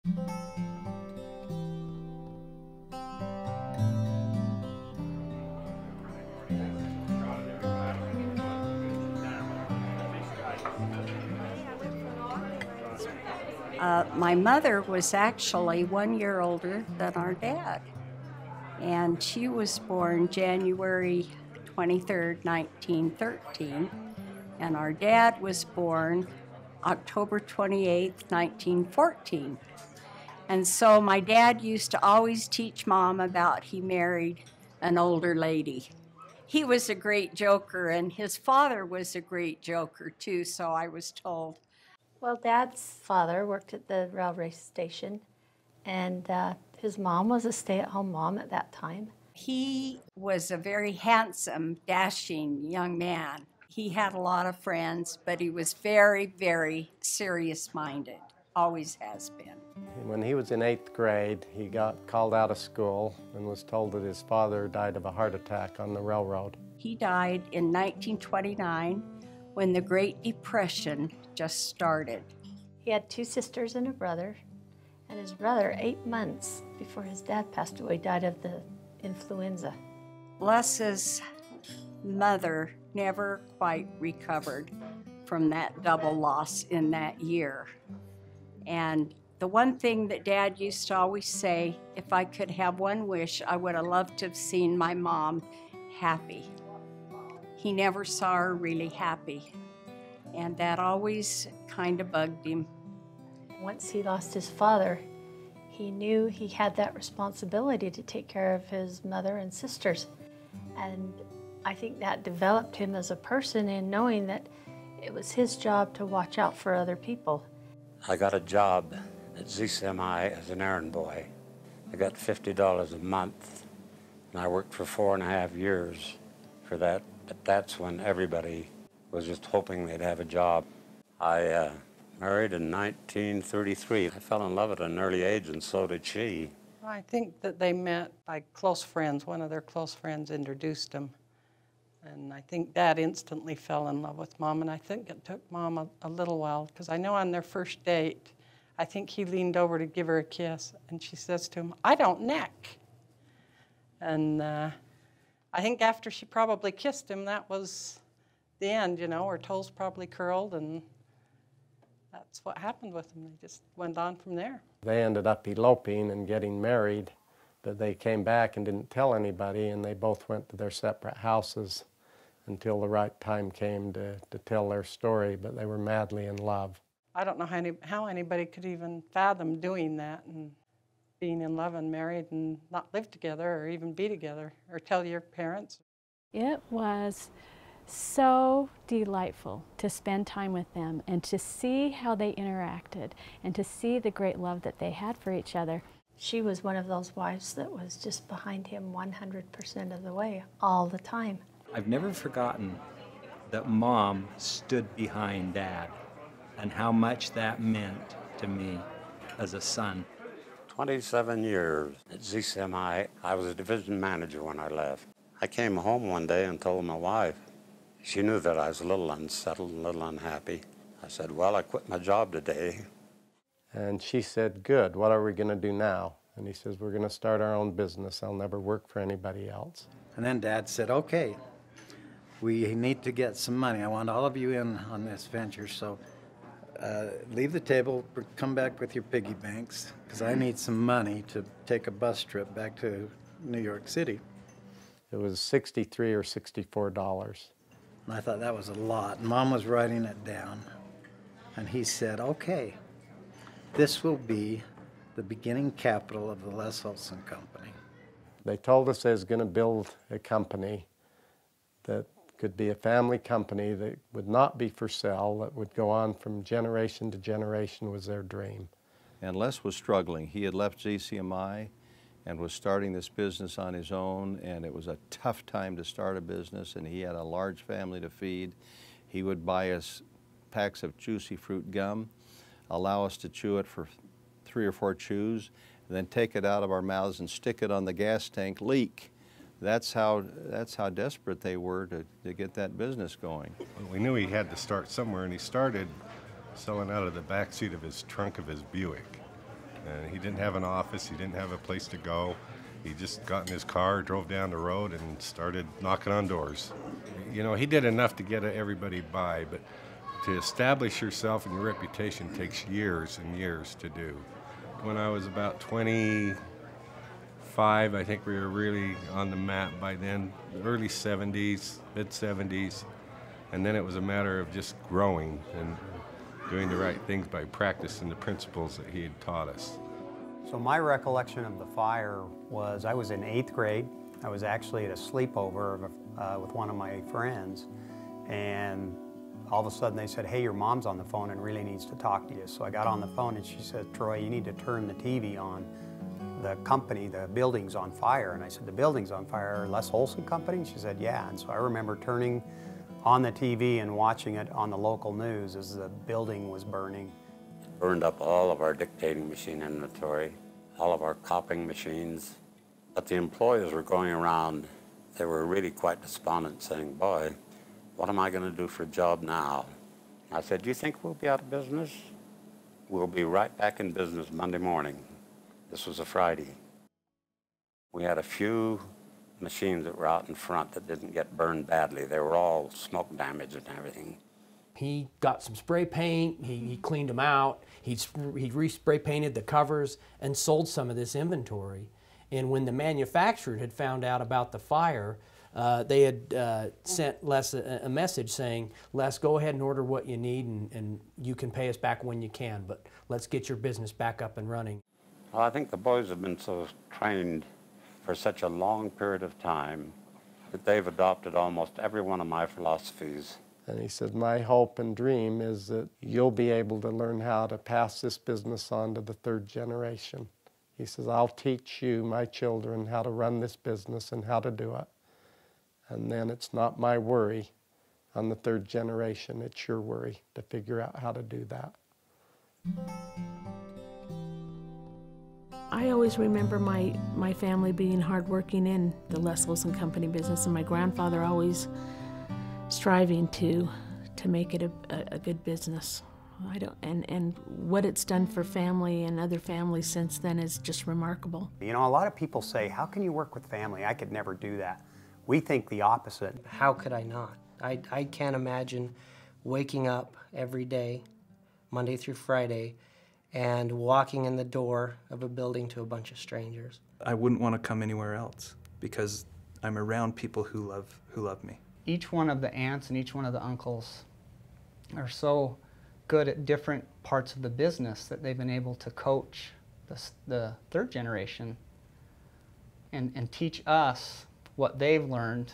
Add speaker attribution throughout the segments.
Speaker 1: My mother was actually 1 year older than our dad, and she was born January 23rd, 1913, and our dad was born October 28th, 1914. And so my dad used to always teach Mom about he married an older lady. He was a great joker, and his father was a great joker too, so I was told.
Speaker 2: Well, Dad's father worked at the railway station, and his mom was a stay-at-home mom at that time.
Speaker 1: He was a very handsome, dashing young man. He had a lot of friends, but he was very, very serious-minded, always has been.
Speaker 3: When he was in 8th grade, he got called out of school and was told that his father died of a heart attack on the railroad.
Speaker 1: He died in 1929 when the Great Depression just started.
Speaker 2: He had 2 sisters and a brother, and his brother, 8 months before his dad passed away, died of the influenza.
Speaker 1: Les's mother never quite recovered from that double loss in that year. And the one thing that Dad used to always say, if I could have one wish, I would have loved to have seen my mom happy. He never saw her really happy, and that always kind of bugged him.
Speaker 2: Once he lost his father, he knew he had that responsibility to take care of his mother and sisters. And I think that developed him as a person in knowing that it was his job to watch out for other people.
Speaker 4: I got a job at ZCMI as an errand boy. I got $50 a month, and I worked for 4.5 years for that. But that's when everybody was just hoping they'd have a job. I married in 1933. I fell in love at an early age, and so did she.
Speaker 5: I think that they met by close friends. One of their close friends introduced them. And I think Dad instantly fell in love with Mom, and I think it took Mom a little while, because I know on their first date, I think he leaned over to give her a kiss, and she says to him, "I don't neck." And I think after she probably kissed him, that was the end, you know, her toes probably curled, and that's what happened with them. They just went on from there.
Speaker 3: They ended up eloping and getting married, but they came back and didn't tell anybody, and they both went to their separate houses until the right time came to tell their story, but they were madly in love.
Speaker 5: I don't know how anybody could even fathom doing that and being in love and married and not live together or even be together or tell your parents.
Speaker 6: It was so delightful to spend time with them and to see how they interacted and to see the great love that they had for each other.
Speaker 2: She was one of those wives that was just behind him 100% of the way, all the time.
Speaker 7: I've never forgotten that Mom stood behind Dad and how much that meant to me as a son.
Speaker 4: 27 years at ZCMI. I was a division manager when I left. I came home one day and told my wife. She knew that I was a little unsettled, a little unhappy. I said, "Well, I quit my job today."
Speaker 3: And she said, "Good, what are we going to do now?" And he says, "We're going to start our own business. I'll never work for anybody else."
Speaker 8: And then Dad said, "Okay, we need to get some money. I want all of you in on this venture, so leave the table, come back with your piggy banks, because I need some money to take a bus trip back to New York City."
Speaker 3: It was $63 or $64.
Speaker 8: And I thought that was a lot. And Mom was writing it down. And he said, "Okay, this will be the beginning capital of the Les Olson Company."
Speaker 3: They told us they was going to build a company that could be a family company that would not be for sale, that would go on from generation to generation, was their dream.
Speaker 9: And Les was struggling. He had left ZCMI and was starting this business on his own, and it was a tough time to start a business, and he had a large family to feed. He would buy us packs of juicy fruit gum, allow us to chew it for 3 or 4 chews, and then take it out of our mouths and stick it on the gas tank leak. That's how desperate they were to get that business going.
Speaker 10: We knew he had to start somewhere, and he started selling out of the back seat of his trunk of his Buick. And he didn't have an office, he didn't have a place to go. He just got in his car, drove down the road, and started knocking on doors. You know, he did enough to get everybody by, but to establish yourself and your reputation takes years and years to do. When I was about 25, I think we were really on the map by then, the early 70s, mid-70s, and then it was a matter of just growing and doing the right things by practicing the principles that he had taught us.
Speaker 11: So my recollection of the fire was I was in 8th grade. I was actually at a sleepover with one of my friends, and all of a sudden they said, "Hey, your mom's on the phone and really needs to talk to you." So I got on the phone and she said, "Troy, you need to turn the TV on. The company, the building's on fire." And I said, "The building's on fire, Les Olson Company?" And she said, "Yeah." And so I remember turning on the TV and watching it on the local news as the building was burning.
Speaker 4: Burned up all of our dictating machine inventory, all of our copying machines. But the employees were going around, they were really quite despondent, saying, "Boy, what am I going to do for a job now?" I said, "Do you think we'll be out of business?" "We'll be right back in business Monday morning." This was a Friday. We had a few machines that were out in front that didn't get burned badly. They were all smoke damage and everything.
Speaker 12: He got some spray paint, he cleaned them out, he re-spray painted the covers and sold some of this inventory. And when the manufacturer had found out about the fire, they had sent Les a message saying, "Les, go ahead and order what you need and you can pay us back when you can, but let's get your business back up and running."
Speaker 4: Well, I think the boys have been so trained for such a long period of time that they've adopted almost every one of my philosophies.
Speaker 3: And he said, "My hope and dream is that you'll be able to learn how to pass this business on to the 3rd generation." He says, "I'll teach you, my children, how to run this business and how to do it. And then it's not my worry on the 3rd generation, it's your worry to figure out how to do that."
Speaker 13: I always remember my family being hardworking in the Les Olson Company business, and my grandfather always striving to make it a good business. And what it's done for family and other families since then is just remarkable.
Speaker 11: You know, a lot of people say, "How can you work with family? I could never do that." We think the opposite.
Speaker 14: How could I not? I can't imagine waking up every day, Monday through Friday, and walking in the door of a building to a bunch of strangers.
Speaker 15: I wouldn't want to come anywhere else because I'm around people who love me.
Speaker 16: Each one of the aunts and each one of the uncles are so good at different parts of the business that they've been able to coach the 3rd generation and teach us what they've learned,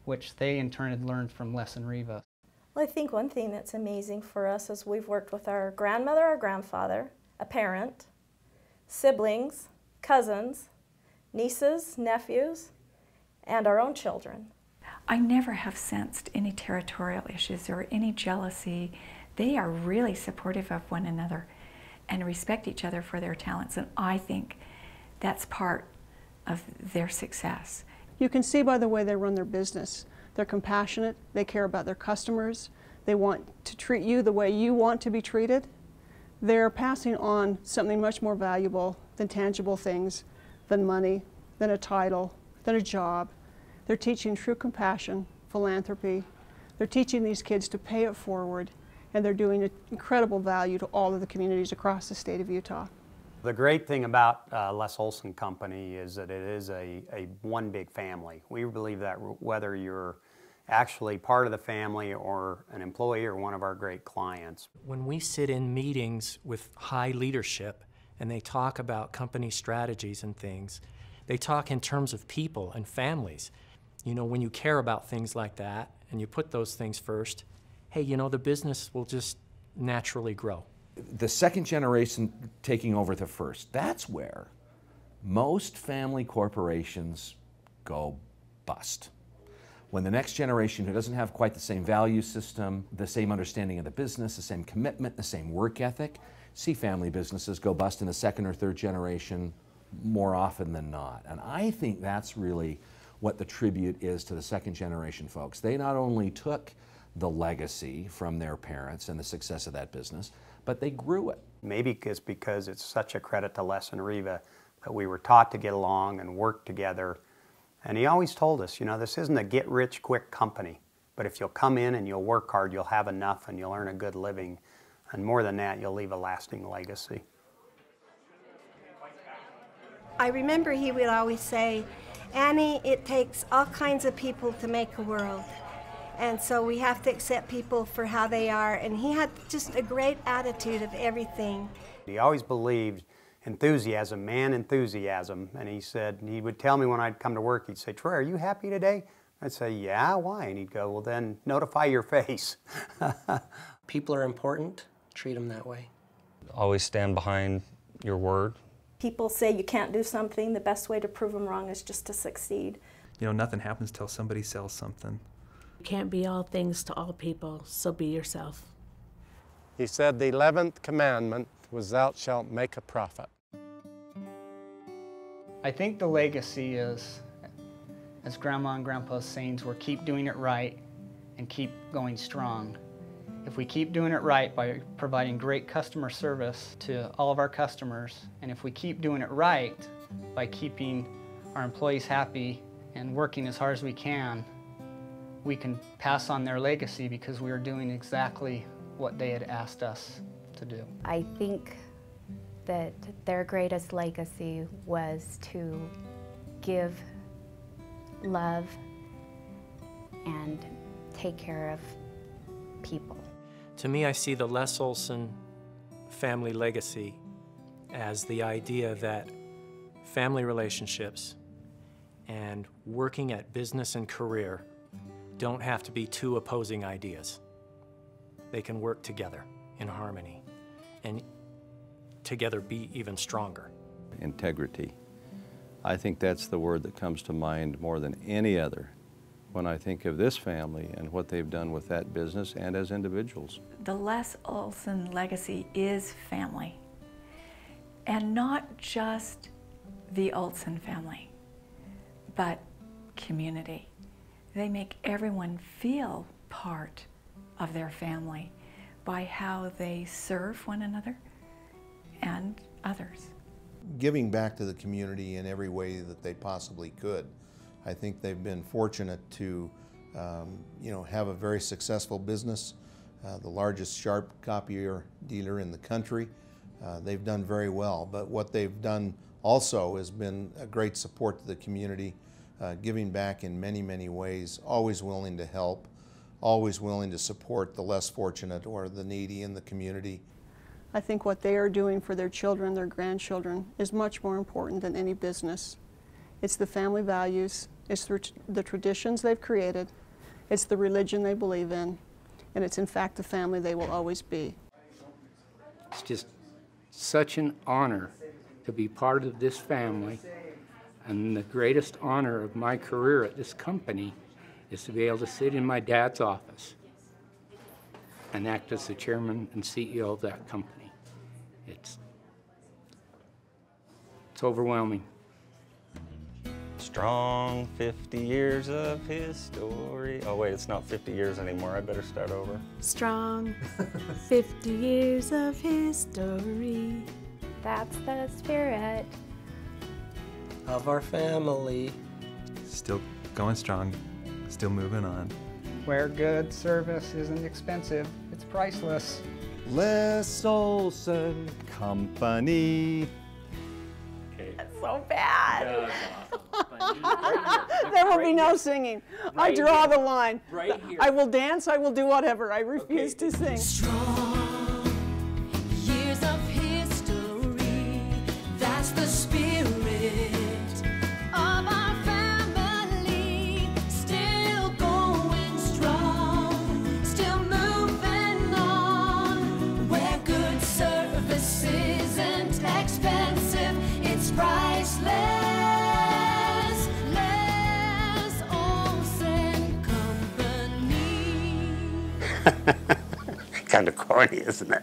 Speaker 16: which they in turn had learned from Les and Reva.
Speaker 17: Well, I think one thing that's amazing for us is we've worked with our grandmother, our grandfather, a parent, siblings, cousins, nieces, nephews, and our own children.
Speaker 18: I never have sensed any territorial issues or any jealousy. They are really supportive of one another and respect each other for their talents, and I think that's part of their success.
Speaker 19: You can see by the way they run their business. They're compassionate, they care about their customers, they want to treat you the way you want to be treated. They're passing on something much more valuable than tangible things, than money, than a title, than a job. They're teaching true compassion, philanthropy. They're teaching these kids to pay it forward, and they're doing incredible value to all of the communities across the state of Utah.
Speaker 11: The great thing about Les Olson Company is that it is a one big family. We believe that whether you're actually part of the family or an employee or one of our great clients.
Speaker 20: When we sit in meetings with high leadership and they talk about company strategies and things, they talk in terms of people and families. You know, when you care about things like that and you put those things first, hey, you know, the business will just naturally grow.
Speaker 21: The 2nd generation taking over the 1st, that's where most family corporations go bust. When the next generation, who doesn't have quite the same value system, the same understanding of the business, the same commitment, the same work ethic, see family businesses go bust in the 2nd or 3rd generation more often than not. And I think that's really what the tribute is to the 2nd generation folks. They not only took the legacy from their parents and the success of that business, but they grew it.
Speaker 11: Maybe it's because it's such a credit to Les and Reva that we were taught to get along and work together. And he always told us, you know, this isn't a get-rich-quick company, but if you'll come in and you'll work hard, you'll have enough and you'll earn a good living. And more than that, you'll leave a lasting legacy.
Speaker 1: I remember he would always say, Annie, it takes all kinds of people to make a world. And so we have to accept people for how they are. And he had just a great attitude of everything.
Speaker 11: He always believed enthusiasm, man enthusiasm. And he said, he would tell me when I'd come to work, he'd say, Troy, are you happy today? I'd say, yeah, why? And he'd go, well, then notify your face.
Speaker 14: People are important, treat them that way.
Speaker 22: Always stand behind your word.
Speaker 17: People say you can't do something, the best way to prove them wrong is just to succeed.
Speaker 15: You know, nothing happens till somebody sells something.
Speaker 13: You can't be all things to all people, so be yourself.
Speaker 3: He said the 11th commandment was, thou shalt make a profit.
Speaker 16: I think the legacy is, as Grandma and Grandpa's sayings were, keep doing it right and keep going strong. If we keep doing it right by providing great customer service to all of our customers, and if we keep doing it right by keeping our employees happy and working as hard as we can pass on their legacy because we are doing exactly what they had asked us to do.
Speaker 23: I think that their greatest legacy was to give love and take care of people.
Speaker 20: To me, I see the Les Olson family legacy as the idea that family relationships and working at business and career don't have to be two opposing ideas. They can work together in harmony and together be even stronger.
Speaker 9: Integrity. I think that's the word that comes to mind more than any other when I think of this family and what they've done with that business and as individuals.
Speaker 18: The Les Olson legacy is family, and not just the Olson family, but community. They make everyone feel part of their family by how they serve one another and others.
Speaker 24: Giving back to the community in every way that they possibly could. I think they've been fortunate to have a very successful business, the largest sharp copier dealer in the country. They've done very well, but what they've done also has been a great support to the community, giving back in many, many ways, always willing to help, always willing to support the less fortunate or the needy in the community.
Speaker 19: I think what they are doing for their children, their grandchildren, is much more important than any business. It's the family values, it's the traditions they've created, it's the religion they believe in, and it's in fact the family they will always be.
Speaker 25: It's just such an honor to be part of this family, and the greatest honor of my career at this company is to be able to sit in my dad's office and act as the chairman and CEO of that company. It's overwhelming.
Speaker 22: Strong 50 years of his story. Oh wait, it's not 50 years anymore. I better start over.
Speaker 13: Strong 50 years of history.
Speaker 23: That's the spirit
Speaker 14: of our family.
Speaker 15: Still going strong, still moving on.
Speaker 16: Where good service isn't expensive, it's priceless.
Speaker 9: Les Olson Company.
Speaker 23: That's so bad.
Speaker 19: There will be no singing. I draw the line.
Speaker 12: Right here.
Speaker 19: I will dance, I will do whatever. I refuse to sing.
Speaker 26: Strong years of history, that's the spirit of our family. Still going strong, still moving on. Where good service isn't expensive, it's priceless.
Speaker 4: Kind of corny, isn't it?